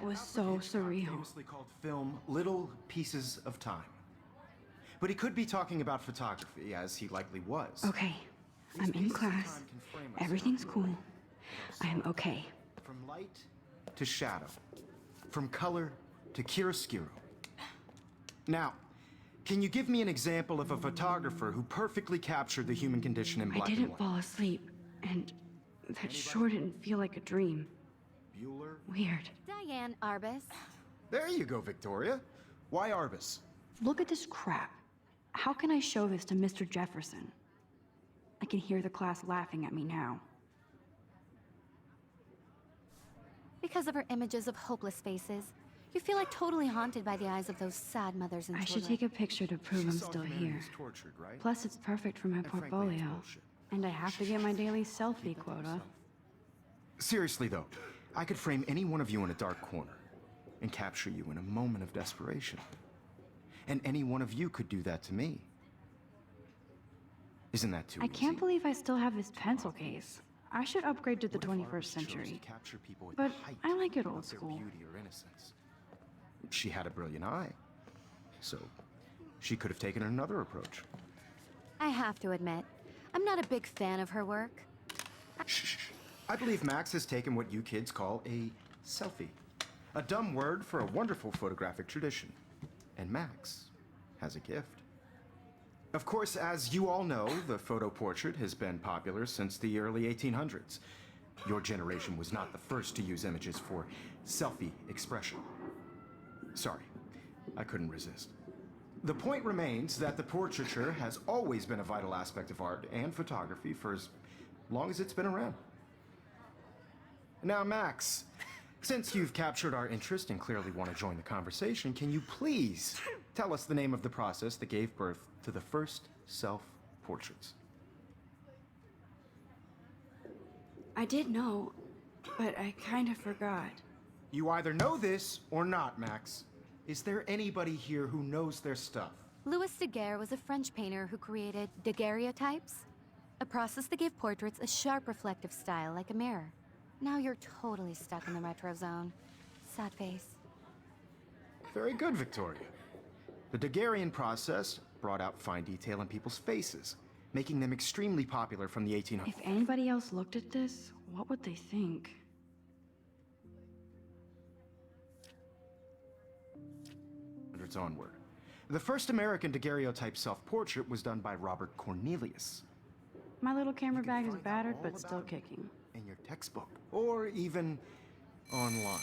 That was so surreal. Famously called film Little Pieces of Time. But he could be talking about photography, as he likely was. Okay, I'm in class. Everything's cool. I'm okay. From light to shadow. From color to chiaroscuro. Now, can you give me an example of a photographer who perfectly captured the human condition in black I and didn't white? fall asleep, and that sure didn't feel like a dream. Bueller? Weird. Diane Arbus. There you go, Victoria. Why Arbus? Look at this crap. How can I show this to Mr. Jefferson? I can hear the class laughing at me now. Because of her images of hopeless faces, you feel like totally haunted by the eyes of those sad mothers and I children. should take a picture to prove I'm still here. Tortured, right? Plus, it's perfect for my And frankly, it's portfolio. bullshit. And I have to get my daily selfie quota. Seriously though, I could frame any one of you in a dark corner and capture you in a moment of desperation. And any one of you could do that to me. Isn't that too I easy? can't believe I still have this pencil case. I should upgrade to the What if 21st Arbus chose to century. capture people at But the height I like it of old their school. beauty or innocence? She had a brilliant eye. So, she could have taken another approach. I have to admit, I'm not a big fan of her work. Shh. I believe Max has taken what you kids call a selfie. A dumb word for a wonderful photographic tradition. And Max has a gift. Of course, as you all know, the photo portrait has been popular since the early 1800s. Your generation was not the first to use images for selfie expression. Sorry, I couldn't resist. The point remains that the portraiture has always been a vital aspect of art and photography for as long as it's been around. Now, Max, since you've captured our interest and clearly want to join the conversation, can you please tell us the name of the process that gave birth to the first self-portraits? I did know, but I kind of forgot. You either know this or not, Max. Is there anybody here who knows their stuff? Louis Daguerre was a French painter who created daguerreotypes, a process that gave portraits a sharp reflective style like a mirror. Now you're totally stuck in the retro zone. Sad face. Very good, Victoria. The Daguerrean process brought out fine detail in people's faces, making them extremely popular from the 1800s. If anybody else looked at this, what would they think? Onward. The first American daguerreotype self-portrait was done by Robert Cornelius. My little camera bag is Find out battered, all but still about it kicking. in your textbook, or even online.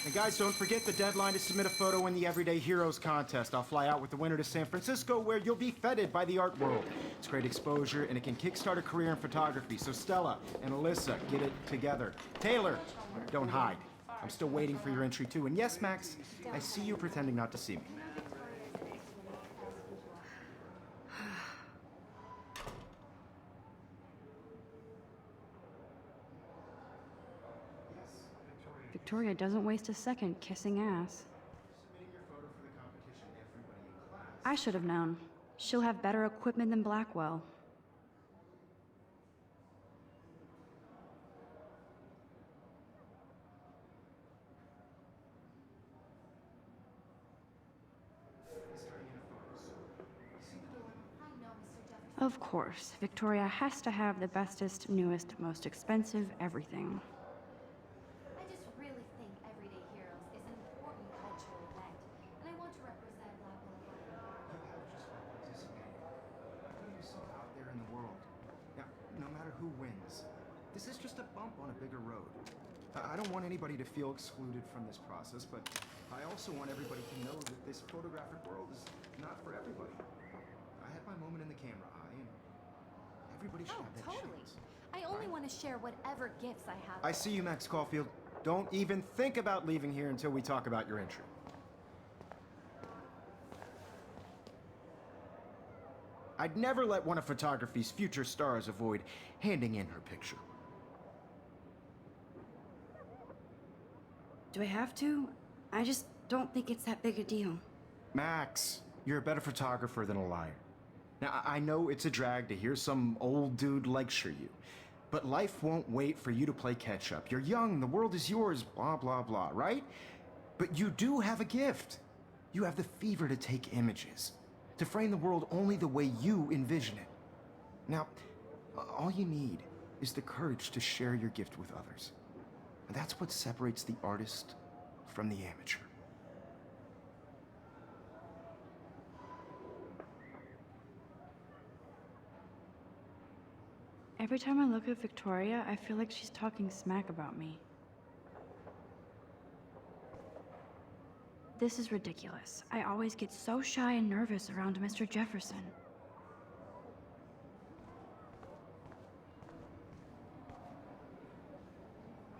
And guys, don't forget the deadline to submit a photo in the Everyday Heroes contest. I'll fly out with the winner to San Francisco, where you'll be feted by the art world. It's great exposure, and it can kickstart a career in photography. So Stella and Alyssa, get it together. Taylor, don't hide. I'm still waiting for your entry too. And yes, Max, I see you pretending not to see me. Victoria doesn't waste a second kissing ass. I should have known. She'll have better equipment than Blackwell. Of course, Victoria has to have the bestest, newest, most expensive everything. I just really think Everyday Heroes is an important cultural event, and I want to represent Blackwell. Put yourself out there in the world. Now, no matter who wins, this is just a bump on a bigger road. I don't want anybody to feel excluded from this process, but I also want everybody to know that this photographic world is not for everybody. I had my moment in the camera eye, and everybody should Oh, have that totally. chance. I only want to share whatever gifts I have. I see you, Max Caulfield. Don't even think about leaving here until we talk about your entry. I'd never let one of photography's future stars avoid handing in her picture. Do I have to? I just don't think it's that big a deal. Max, you're a better photographer than a liar. Now, I know it's a drag to hear some old dude lecture you, But life won't wait for you to play catch up. You're young, the world is yours, blah, blah, blah, right? But you do have a gift. You have the fever to take images, to frame the world only the way you envision it. Now, all you need is the courage to share your gift with others. And that's what separates the artist from the amateur. Every time I look at Victoria, I feel like she's talking smack about me. This is ridiculous. I always get so shy and nervous around Mr. Jefferson.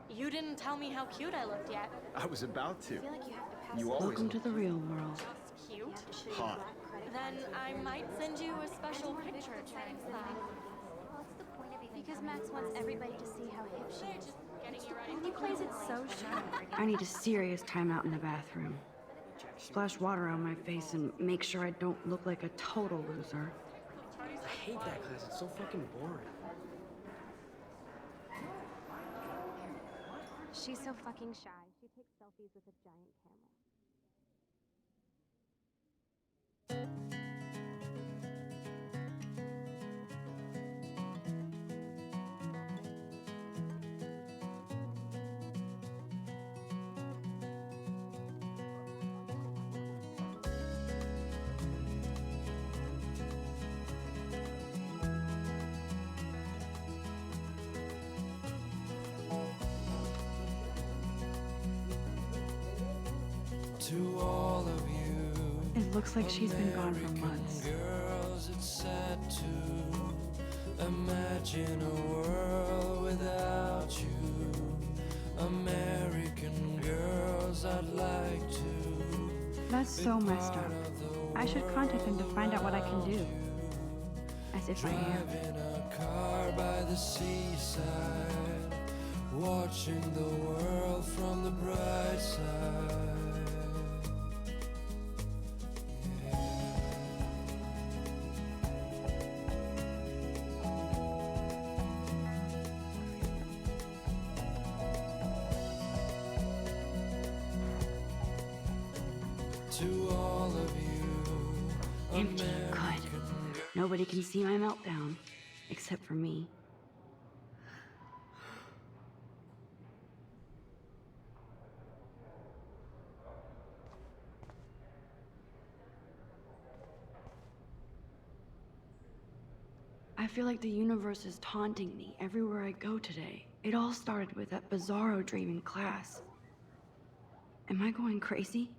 You didn't tell me how cute I looked yet. I was about to. I feel like you have to pass You always Welcome to the real world. Just cute. hot. Then I might send you a special picture thanks that. What's the point of it? Because Max wants everybody to see how hip she They're is. just getting you ready. And he plays it so shy. I need a serious timeout in the bathroom. Splash water on my face and make sure I don't look like a total loser. I hate that class. It's so fucking boring. She's so fucking shy. She takes selfies with a giant camera. To all of you, It looks like she's been gone for months. girls, it's sad to imagine a world without you. American girls, I'd like to. That's so messed up. I should contact him to find out what I can do. As if I am. Drive in a car by the seaside, watching the world from the bright side. To all of you, Empty. Good. Nobody can see my meltdown. Except for me. I feel like the universe is taunting me everywhere I go today. It all started with that bizarro dream in class. Am I going crazy?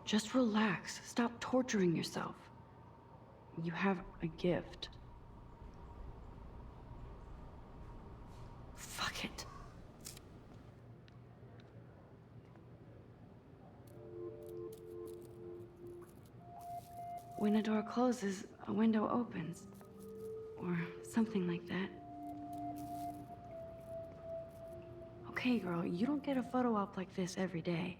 Just relax. Stop torturing yourself. You have a gift. Fuck it. When a door closes, a window opens. Or something like that. Okay, girl, you don't get a photo op like this every day.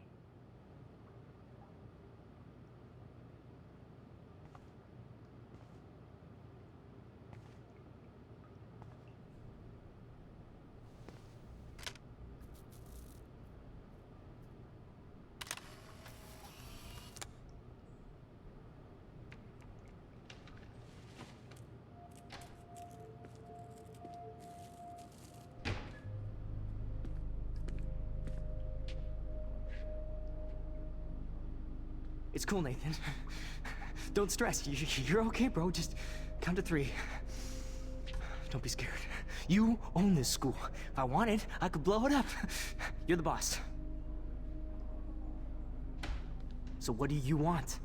It's cool, Nathan. Don't stress. You're okay, bro. Just count to 3. Don't be scared. You own this school. If I wanted, I could blow it up. You're the boss. So what do you want?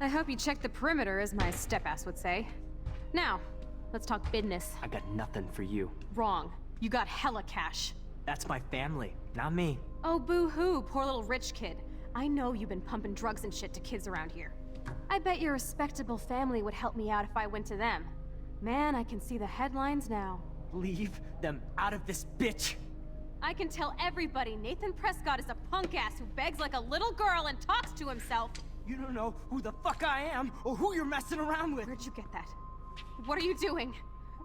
I hope you checked the perimeter, as my step-ass would say. Now, let's talk business. I got nothing for you. Wrong. You got hella cash. That's my family, not me. Oh, boo-hoo, poor little rich kid. I know you've been pumping drugs and shit to kids around here. I bet your respectable family would help me out if I went to them. Man, I can see the headlines now. Leave them out of this bitch! I can tell everybody Nathan Prescott is a punk ass who begs like a little girl and talks to himself. You don't know who the fuck I am or who you're messing around with. Where'd you get that? What are you doing?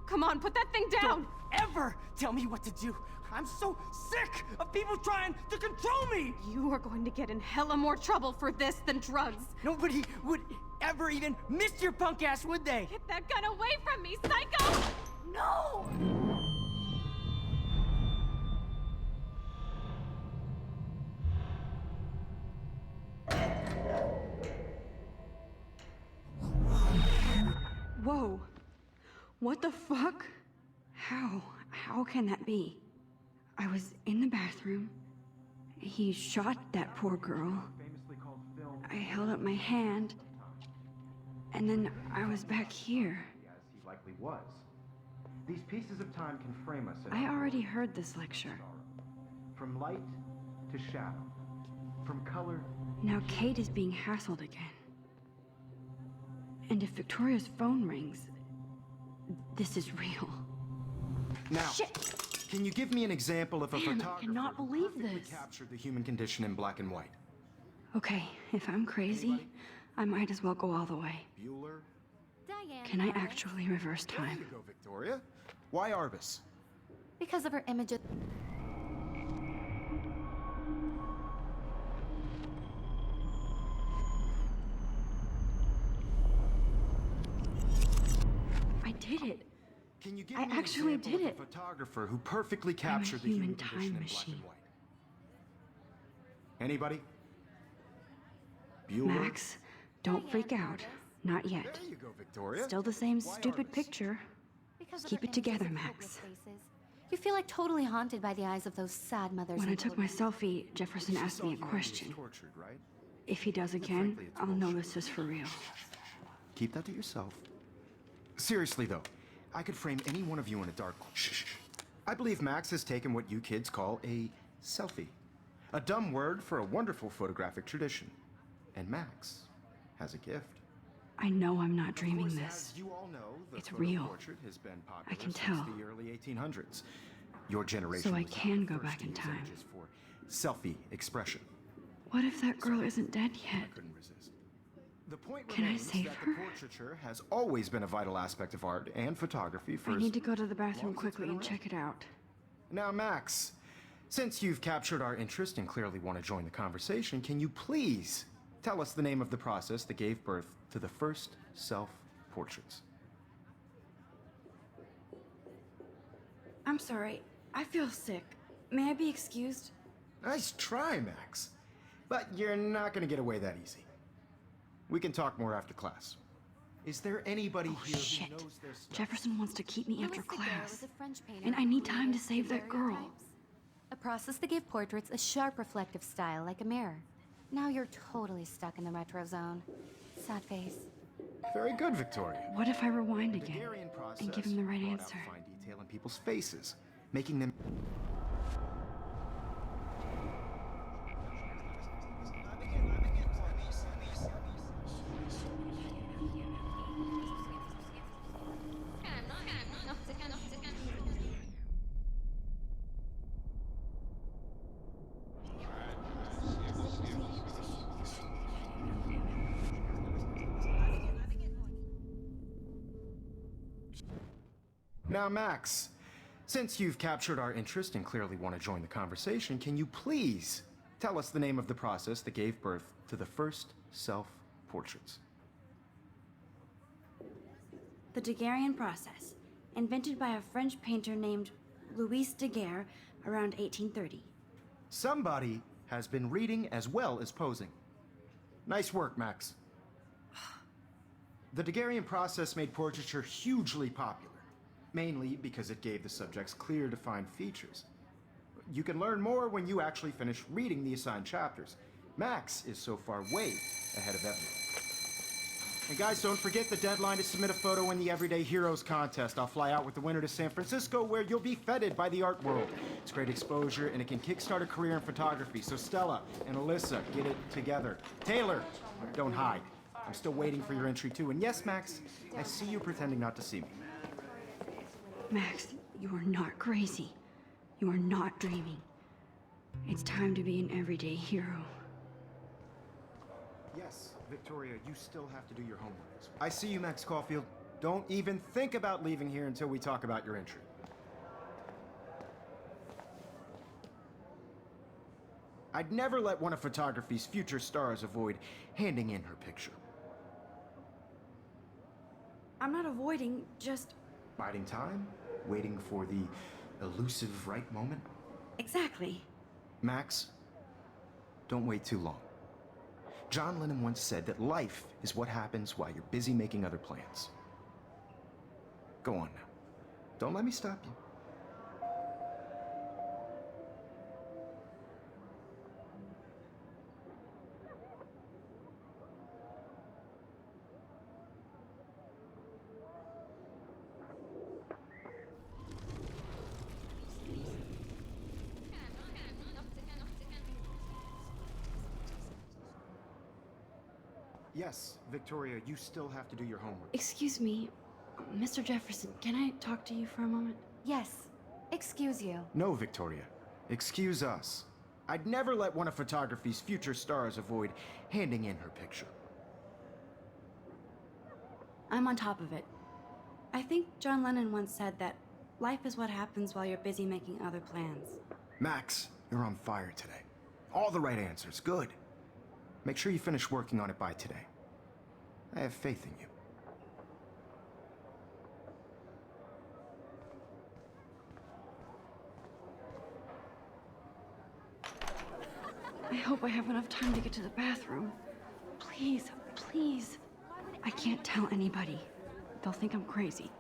Come on, put that thing down! Don't ever tell me what to do. I'm so sick of people trying to control me! You are going to get in hella more trouble for this than drugs. Nobody would ever even miss your punk ass, would they? Get that gun away from me, psycho! No! Whoa. What the fuck? How can that be? I was in the bathroom. He shot that poor girl. I held up my hand. And then I was back here. As he likely was. These pieces of time can frame us in I already heard this lecture. from light to shadow, from color. Now Kate is being hassled again. And if Victoria's phone rings, this is real. Now, Shit! can you give me an example of a Man, I photographer cannot who believe perfectly this. captured the human condition in black and white? Okay, if I'm crazy, I might as well go all the way. Bueller? Diane. Can I actually reverse There time? you go, Victoria. Why Arbus? Because of her image of... I did it. Can you give I me an actually example did of it. a photographer who perfectly captured the human human condition time in black machine. and white? Anybody? Bueller? Max, don't freak out. Not yet. There you go, Victoria. Still the same Why stupid Arbus? picture. Because of Keep her it together, images of Max. hopeless faces. You feel like totally haunted by the eyes of those sad mothers. When I and took my children. selfie, Jefferson She asked saw me a humanity was question. Tortured, right? If he does again, frankly, it's I'll know bullshit. this is for real. Keep that to yourself. Seriously, though, I could frame any one of you in a dark... Shh. I believe Max has taken what you kids call a selfie. A dumb word for a wonderful photographic tradition. And Max has a gift. I know I'm not dreaming Of course, this. as you all know, the It's photo real. portrait has been popular I can since tell. the early 1800s. Your generation So I was can the go first back to in use time. images for selfie expression. What if that girl isn't dead yet? I couldn't resist. The point Can I remains save that her? the portraiture has always been a vital aspect of art and photography for I as need to go to the bathroom long as it's quickly been and around. check it out. Now, Max, since you've captured our interest and clearly want to join the conversation, can you please tell us the name of the process that gave birth to the first self-portraits? I'm sorry. I feel sick. May I be excused? Nice try, Max. But you're not going to get away that easy. We can talk more after class. Is there anybody here Shit. who knows their stuff? Jefferson wants to keep me after Louis Daguerre class. was a French painter And I who need time to created save that girl. daguerreotypes, a process that gave portraits a sharp reflective style like a mirror. Now you're totally stuck in the retro zone. Sad face. Very good, Victoria. What if I rewind The again Daguerrean process and give him the right brought out answer? fine detail in people's faces, making them... Now, Max, since you've captured our interest and clearly want to join the conversation, can you please tell us the name of the process that gave birth to the first self-portraits? The Daguerrean process, invented by a French painter named Louis Daguerre around 1830. Somebody has been reading as well as posing. Nice work, Max. The Daguerrean process made portraiture hugely popular, mainly because it gave the subjects clear, defined features. You can learn more when you actually finish reading the assigned chapters. Max is so far way ahead of everyone. And guys, don't forget the deadline to submit a photo in the Everyday Heroes contest. I'll fly out with the winner to San Francisco, where you'll be feted by the art world. It's great exposure, and it can kickstart a career in photography. So Stella and Alyssa, get it together. Taylor, don't hide. I'm still waiting for your entry too. And yes, Max, I see you pretending not to see me. Max, You are not crazy. You are not dreaming. It's time to be an everyday hero. Yes, Victoria, you still have to do your homework. I see you, Max Caulfield. Don't even think about leaving here until we talk about your entry. I'd never let one of photography's future stars avoid handing in her picture. I'm not avoiding, just... Biding time? Waiting for the elusive right moment? Exactly. Max, don't wait too long. John Lennon once said that life is what happens while you're busy making other plans. Go on now. Don't let me stop you. Yes, Victoria, you still have to do your homework. Excuse me, Mr. Jefferson, can I talk to you for a moment? Yes. Excuse you. No, Victoria. Excuse us. I'd never let one of photography's future stars avoid handing in her picture. I'm on top of it. I think John Lennon once said that life is what happens while you're busy making other plans. Max, you're on fire today. All the right answers. Good. Make sure you finish working on it by today. I have faith in you. I hope I have enough time to get to the bathroom. Please, please. I can't tell anybody. They'll think I'm crazy.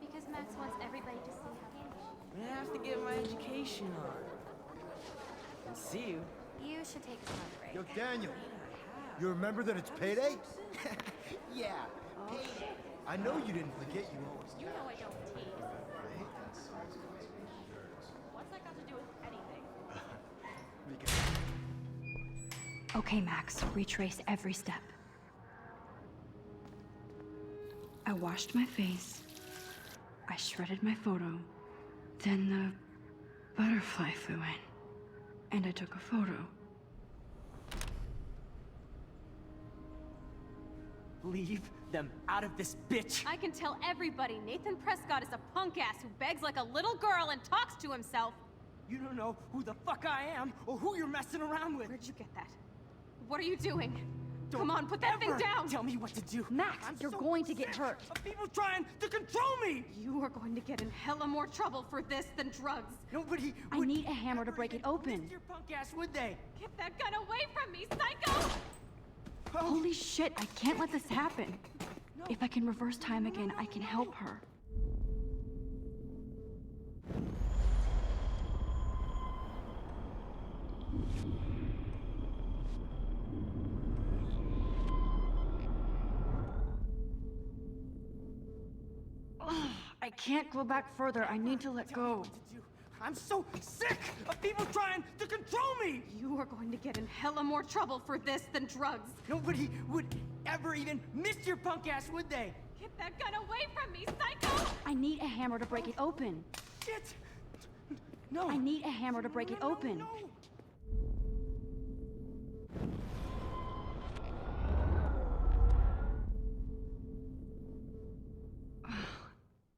Because Max wants everybody to see him. I have to get my education on. And see you. You should take a smart break. Yo, Daniel, you remember that it's payday? Yeah, payday. I know you didn't forget you owe us. You know I don't tease. What's that got to do with anything? Okay, Max, retrace every step. I washed my face. I shredded my photo. Then the butterfly flew in. And I took a photo. Leave them out of this bitch! I can tell everybody Nathan Prescott is a punk ass who begs like a little girl and talks to himself. You don't know who the fuck I am or who you're messing around with. Where'd you get that? What are you doing? Don't Come on, put that thing ever down! Tell me what to do. Max, I'm you're so going to get sick hurt. of people trying to control me. You are going to get in hella more trouble for this than drugs. Nobody I would need a hammer to ever break it even open. miss your punk ass, would they? Get that gun away from me, psycho! Holy shit, I can't let this happen. If I can reverse time again, I can help her. Ugh, I can't go back further. I need to let go. What to do. I'm so sick of people trying to control me. You are going to get in hella more trouble for this than drugs. Nobody would ever even miss your punk ass, would they? Get that gun away from me, psycho! I need a hammer to break it open. Shit! No. I need a hammer to break it open. No.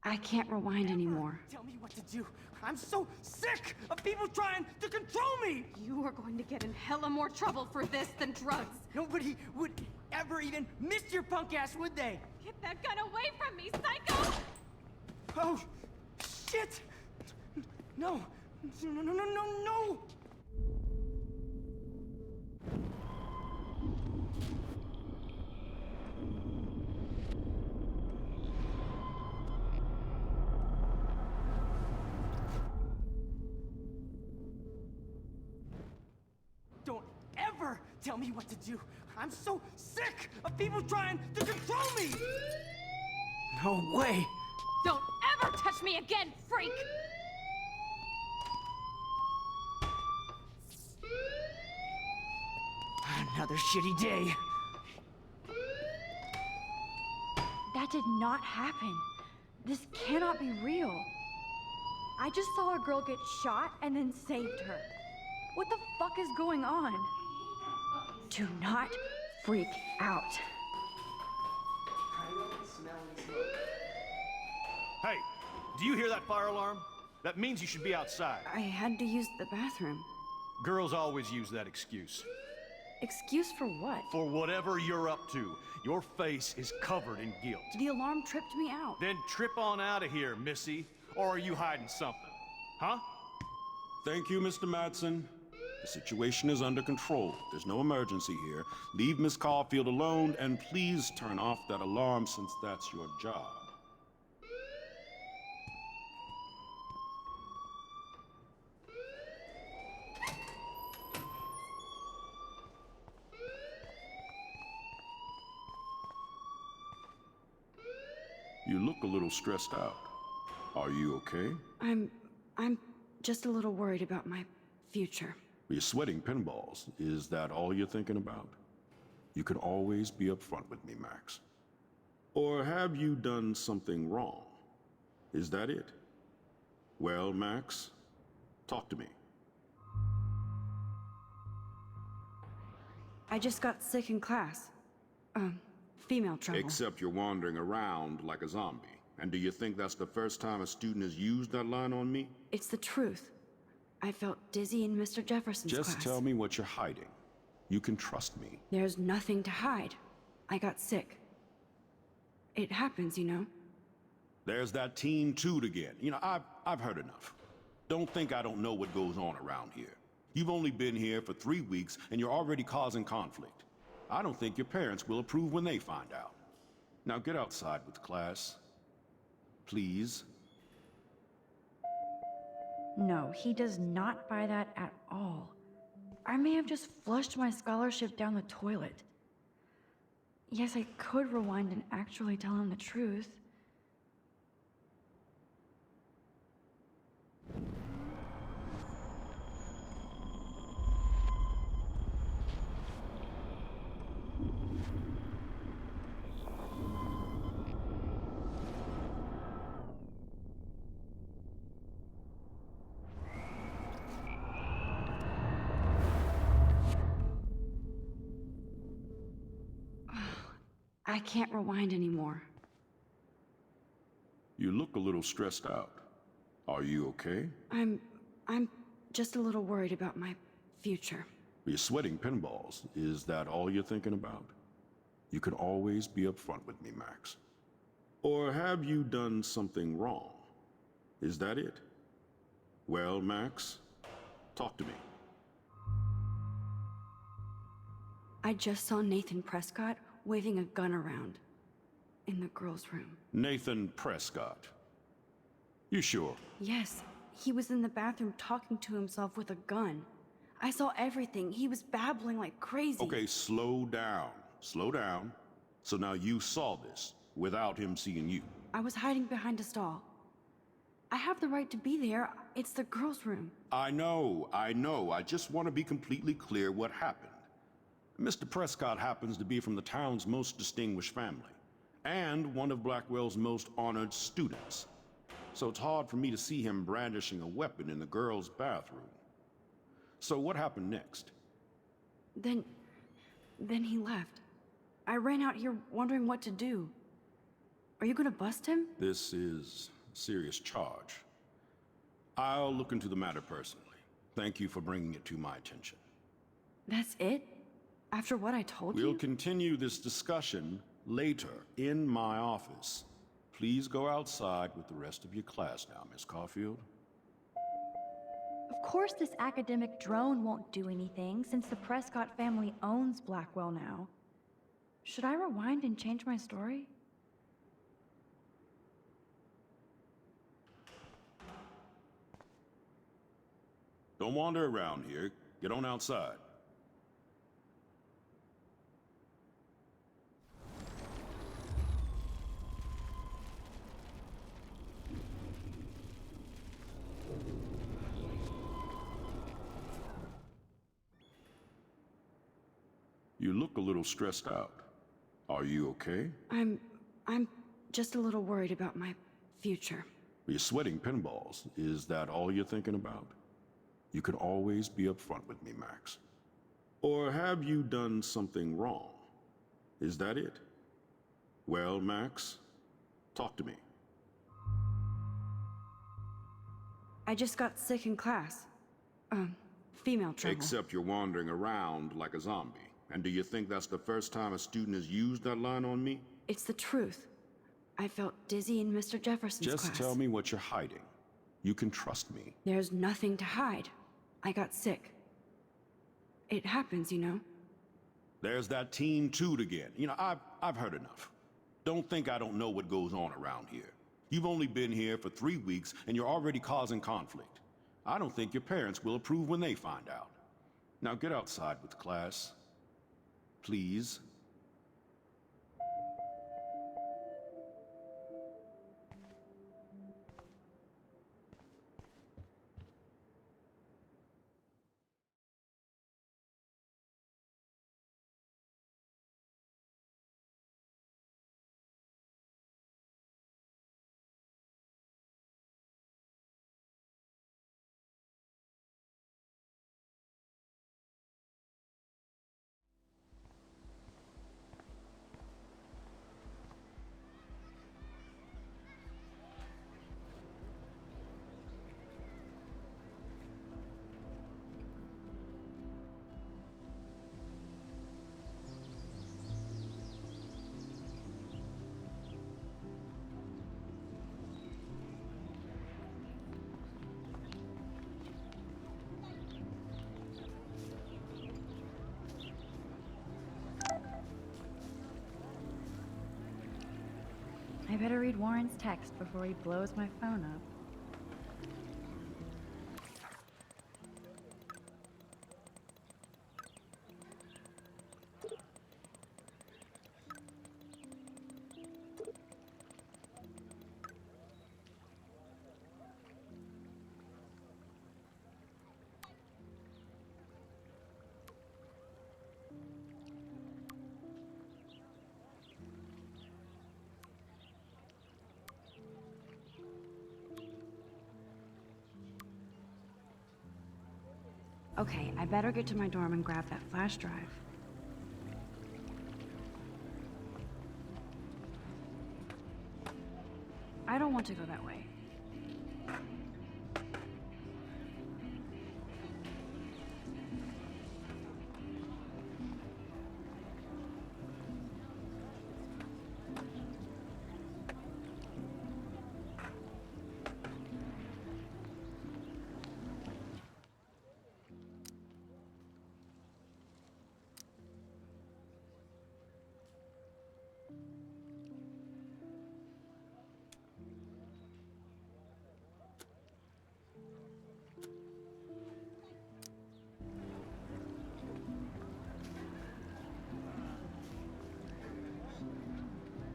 I can't rewind anymore. Tell me what to do. I'm so sick of people trying to control me. You are going to get in hella more trouble for this than drugs. Nobody would ever even miss your punk ass, would they? Get that gun away from me, psycho! Oh, shit! No. No, no, no, no, no! Don't ever tell me what to do. I'm so sick of people trying to control me! No way! Don't ever touch me again, freak! Another shitty day. That did not happen. This cannot be real. I just saw a girl get shot and then saved her. What the fuck is going on? Do not freak out. Hey, do you hear that fire alarm? That means you should be outside. I had to use the bathroom. Girls always use that excuse. Excuse for what? For whatever you're up to. Your face is covered in guilt. The alarm tripped me out. Then trip on out of here, Missy. Or are you hiding something? Huh? Thank you, Mr. Madsen. The situation is under control. There's no emergency here. Leave Miss Caulfield alone, and please turn off that alarm since that's your job. You look a little stressed out. Are you okay? I'm just a little worried about my future. You're sweating pinballs. Is that all you're thinking about? You can always be upfront with me, Max. Or have you done something wrong? Is that it? Well, Max, talk to me. I just got sick in class. Female trouble. Except you're wandering around like a zombie. And do you think that's the first time a student has used that line on me? It's the truth. I felt dizzy in Mr. Jefferson's class. Just tell me what you're hiding. You can trust me. There's nothing to hide. I got sick. It happens, you know. There's that teen toot again. You know, I've heard enough. Don't think I don't know what goes on around here. You've only been here for 3 weeks, and you're already causing conflict. I don't think your parents will approve when they find out. Now get outside with class. Please. No, he does not buy that at all. I may have just flushed my scholarship down the toilet. Yes, I could rewind and actually tell him the truth. I can't rewind anymore. You look a little stressed out. Are you okay? I'm just a little worried about my future. You're sweating pinballs. Is that all you're thinking about? You can always be upfront with me, Max. Or have you done something wrong? Is that it? Well, Max, talk to me. I just saw Nathan Prescott waving a gun around in the girls' room. Nathan Prescott. You sure? Yes, he was in the bathroom talking to himself with a gun. I saw everything. He was babbling like crazy. Okay, slow down. Slow down. So now you saw this without him seeing you. I was hiding behind a stall. I have the right to be there. It's the girls' room. I know. I just want to be completely clear what happened. Mr. Prescott happens to be from the town's most distinguished family, and one of Blackwell's most honored students. So it's hard for me to see him brandishing a weapon in the girls' bathroom. So what happened next? Then he left. I ran out here wondering what to do. Are you gonna bust him? This is a serious charge. I'll look into the matter personally. Thank you for bringing it to my attention. That's it? After what I told you? We'll continue this discussion later in my office. Please go outside with the rest of your class now, Miss Caulfield. Of course this academic drone won't do anything since the Prescott family owns Blackwell now. Should I rewind and change my story? Don't wander around here. Get on outside. You look a little stressed out. Are you okay? I'm just a little worried about my future. You're sweating pinballs. Is that all you're thinking about? You can always be upfront with me, Max. Or have you done something wrong? Is that it? Well, Max, talk to me. I just got sick in class. Female trouble. Except you're wandering around like a zombie. And do you think that's the first time a student has used that line on me? It's the truth. I felt dizzy in Mr. Jefferson's class. Just tell me what you're hiding. You can trust me. There's nothing to hide. I got sick. It happens, you know. There's that teen toot again. You know, I've heard enough. Don't think I don't know what goes on around here. You've only been here for 3 weeks, and you're already causing conflict. I don't think your parents will approve when they find out. Now get outside with class. Please. I better read Warren's text before he blows my phone up. Okay, I better get to my dorm and grab that flash drive. I don't want to go that way.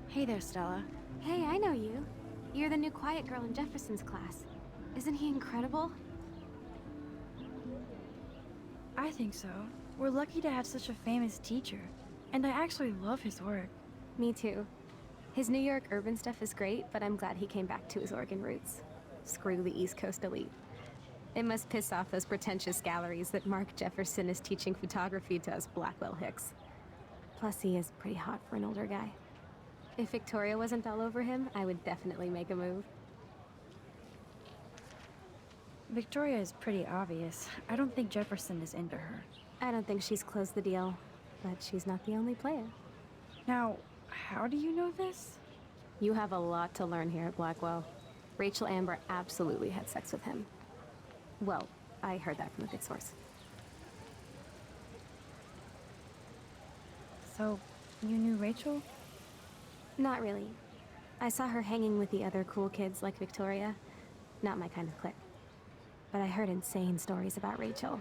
Hey there, Stella. Hey, I know you. You're the new quiet girl in Jefferson's class. Isn't he incredible? I think so. We're lucky to have such a famous teacher. And I actually love his work. Me too. His New York urban stuff is great, but I'm glad he came back to his Oregon roots. Screw the East Coast elite. It must piss off those pretentious galleries that Mark Jefferson is teaching photography to us Blackwell Hicks. Plus, he is pretty hot for an older guy. If Victoria wasn't all over him, I would definitely make a move. Victoria is pretty obvious. I don't think Jefferson is into her. I don't think she's closed the deal, but she's not the only player. Now, how do you know this? You have a lot to learn here at Blackwell. Rachel Amber absolutely had sex with him. Well, I heard that from a good source. So, you knew Rachel? Not really. I saw her hanging with the other cool kids like Victoria. Not my kind of clique. But I heard insane stories about Rachel.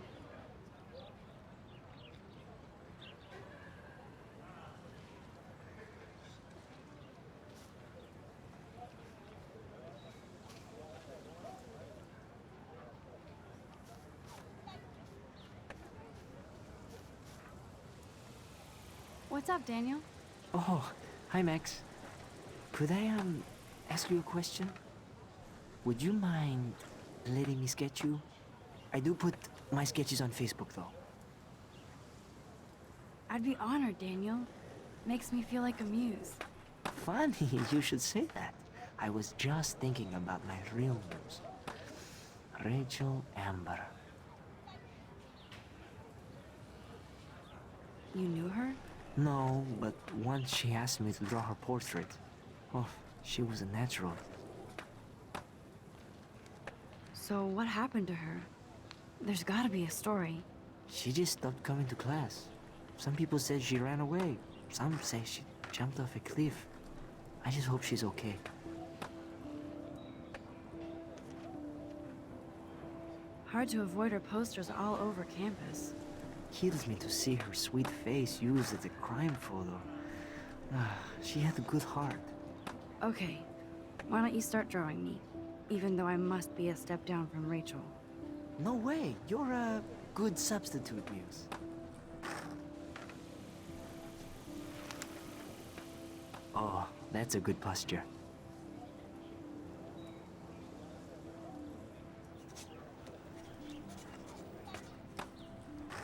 What's up, Daniel? Oh, hi, Max. Could I, ask you a question? Would you mind letting me sketch you? I do put my sketches on Facebook, though. I'd be honored, Daniel. Makes me feel like a muse. Funny, you should say that. I was just thinking about my real muse. Rachel Amber. You knew her? No, but once she asked me to draw her portrait. Oh, she was a natural. So what happened to her? There's gotta be a story. She just stopped coming to class. Some people said she ran away. Some say she jumped off a cliff. I just hope she's okay. Hard to avoid her posters all over campus. Kills me to see her sweet face used as a crime photo. She had a good heart. Okay, why don't you start drawing me? Even though I must be a step down from Rachel. No way, you're a good substitute, Muse. Oh, that's a good posture.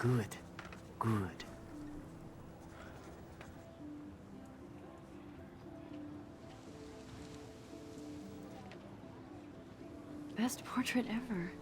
Good, good. Best portrait ever.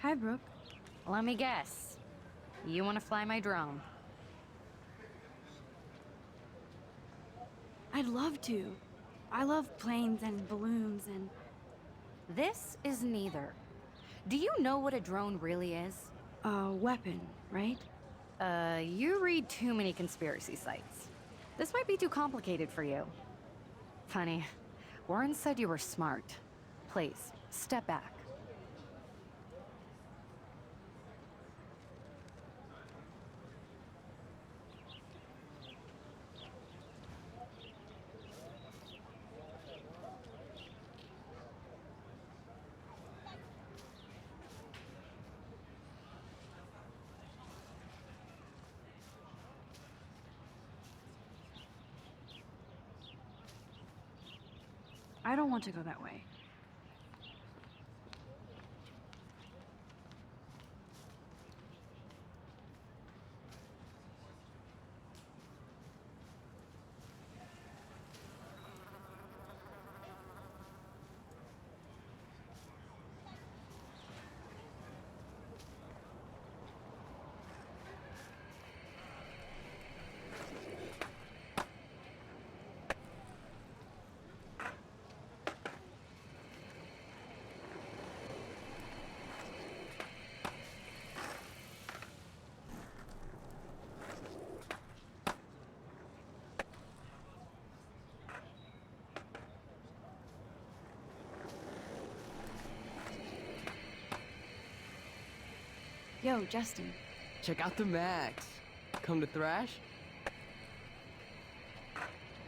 Hi, Brooke. Let me guess. You want to fly my drone? I'd love to. I love planes and balloons and... This is neither. Do you know what a drone really is? A weapon, right? You read too many conspiracy sites. This might be too complicated for you. Funny, Warren said you were smart. Please, step back. I don't want to go that way. Yo, Justin. Check out the Max. Come to Thrash?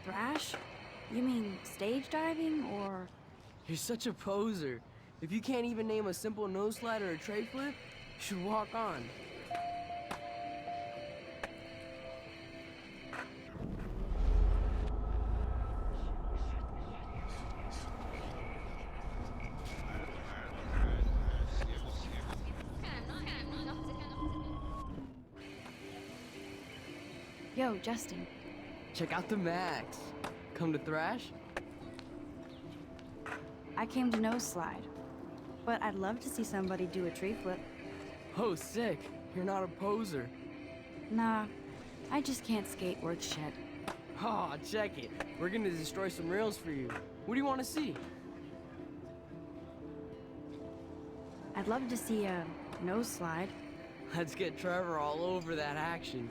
Thrash? You mean stage diving, or...? You're such a poser. If you can't even name a simple nose slide or a tray flip, you should walk on. Yo, Justin. Check out the Max. Come to Thrash? I came to nose slide. But I'd love to see somebody do a tree flip. Oh, sick. You're not a poser. Nah, I just can't skate worth shit. Aw, check it. We're gonna destroy some rails for you. What do you want to see? I'd love to see a nose slide. Let's get Trevor all over that action.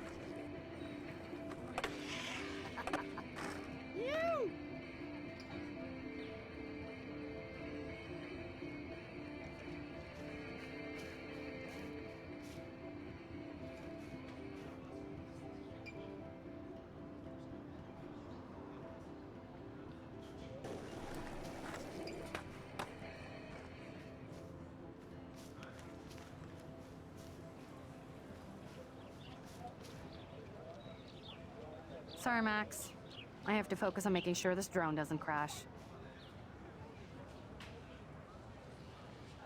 Sorry, Max. I have to focus on making sure this drone doesn't crash.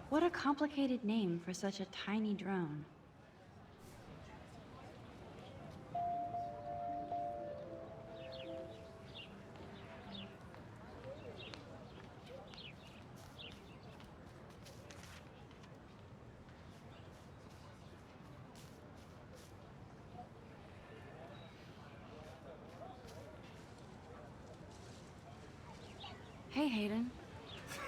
What a complicated name for such a tiny drone. Hey, Hayden.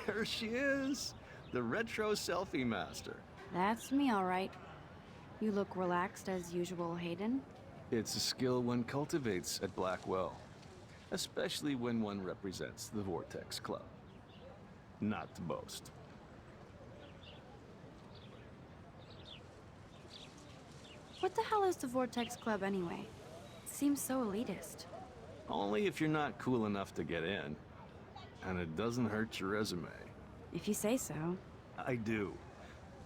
There she is, the retro selfie master. That's me, all right. You look relaxed as usual, Hayden. It's a skill one cultivates at Blackwell, especially when one represents the Vortex Club. Not to boast. What the hell is the Vortex Club anyway? It seems so elitist. Only if you're not cool enough to get in. And it doesn't hurt your resume. If you say so. I do.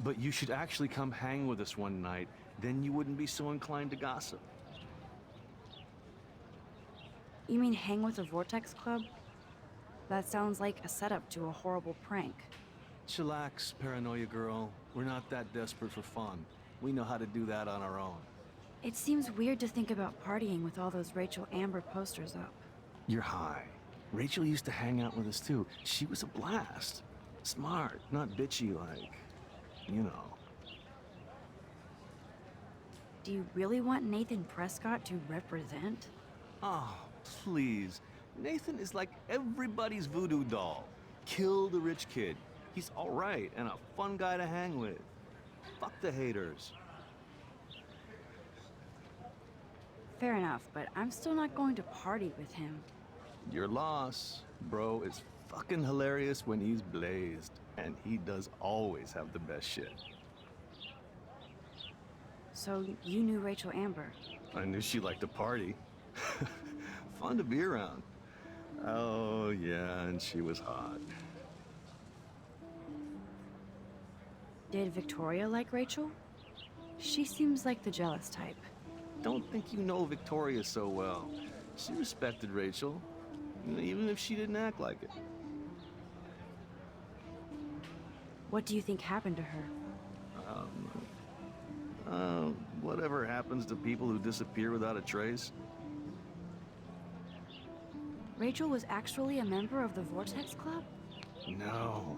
But you should actually come hang with us one night, then you wouldn't be so inclined to gossip. You mean hang with the Vortex Club? That sounds like a setup to a horrible prank. Chillax, paranoia girl. We're not that desperate for fun. We know how to do that on our own. It seems weird to think about partying with all those Rachel Amber posters up. You're high. Rachel used to hang out with us too. She was a blast. Smart, not bitchy like, you know. Do you really want Nathan Prescott to represent? Oh, please. Nathan is like everybody's voodoo doll. Kill the rich kid. He's all right and a fun guy to hang with. Fuck the haters. Fair enough, but I'm still not going to party with him. Your loss, bro, is fucking hilarious when he's blazed. And he does always have the best shit. So you knew Rachel Amber? I knew she liked to party. Fun to be around. Oh, yeah, and she was hot. Did Victoria like Rachel? She seems like the jealous type. Don't think you know Victoria so well. She respected Rachel, even if she didn't act like it. What do you think happened to her? Whatever happens to people who disappear without a trace. Rachel was actually a member of the Vortex Club? No.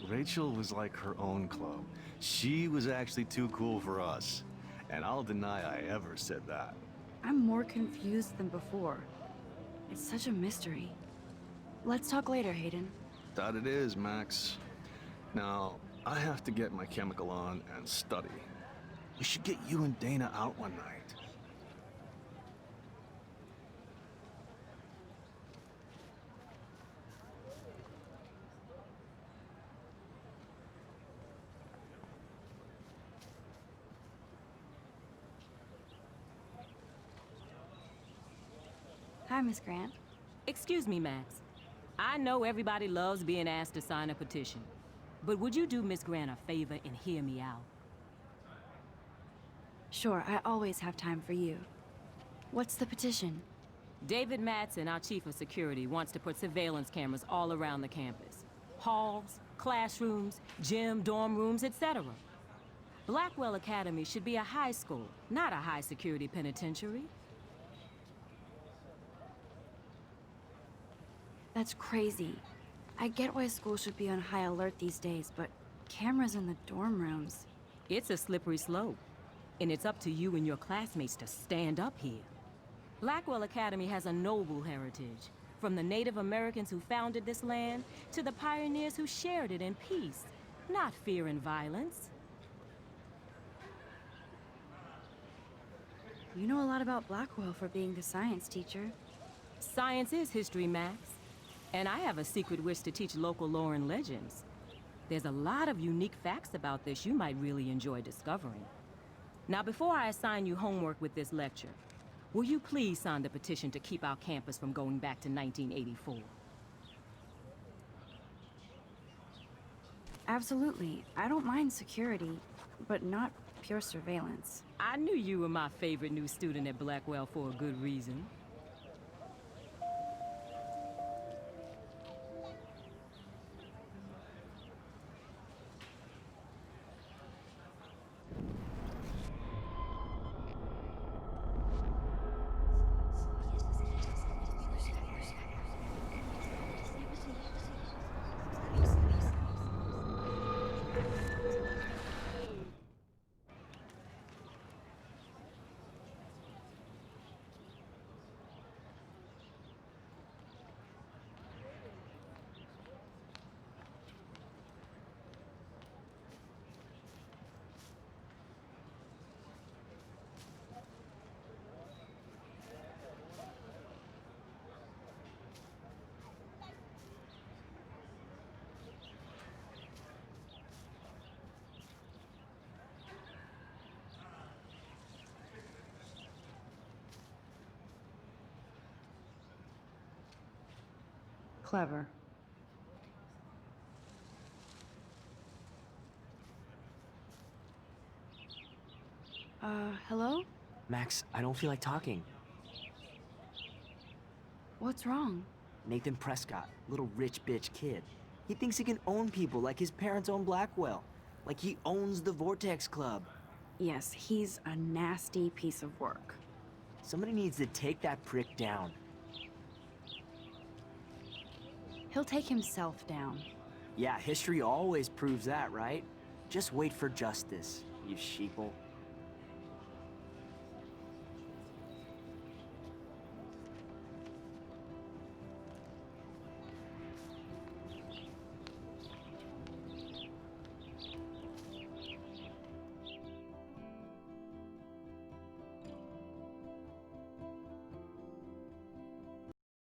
Rachel was like her own club. She was actually too cool for us. And I'll deny I ever said that. I'm more confused than before. It's such a mystery. Let's talk later, Hayden. That it is, Max. Now, I have to get my chemical on and study. We should get you and Dana out one night. Hi, Miss Grant. Excuse me, Max. I know everybody loves being asked to sign a petition. But would you do Miss Grant a favor and hear me out? Sure, I always have time for you. What's the petition? David Madsen, our chief of security, wants to put surveillance cameras all around the campus. Halls, classrooms, gym, dorm rooms, etc. Blackwell Academy should be a high school, not a high-security penitentiary. That's crazy. I get why schools should be on high alert these days, but cameras in the dorm rooms... It's a slippery slope, and it's up to you and your classmates to stand up here. Blackwell Academy has a noble heritage, from the Native Americans who founded this land to the pioneers who shared it in peace, not fear and violence. You know a lot about Blackwell for being the science teacher. Science is history, Max. And I have a secret wish to teach local lore and legends. There's a lot of unique facts about this you might really enjoy discovering. Now, before I assign you homework with this lecture, will you please sign the petition to keep our campus from going back to 1984? Absolutely. I don't mind security, but not pure surveillance. I knew you were my favorite new student at Blackwell for a good reason. Clever. Hello? Max, I don't feel like talking. What's wrong? Nathan Prescott, little rich bitch kid. He thinks he can own people like his parents own Blackwell. Like he owns the Vortex Club. Yes, he's a nasty piece of work. Somebody needs to take that prick down. He'll take himself down. Yeah, history always proves that, right? Just wait for justice, you sheeple.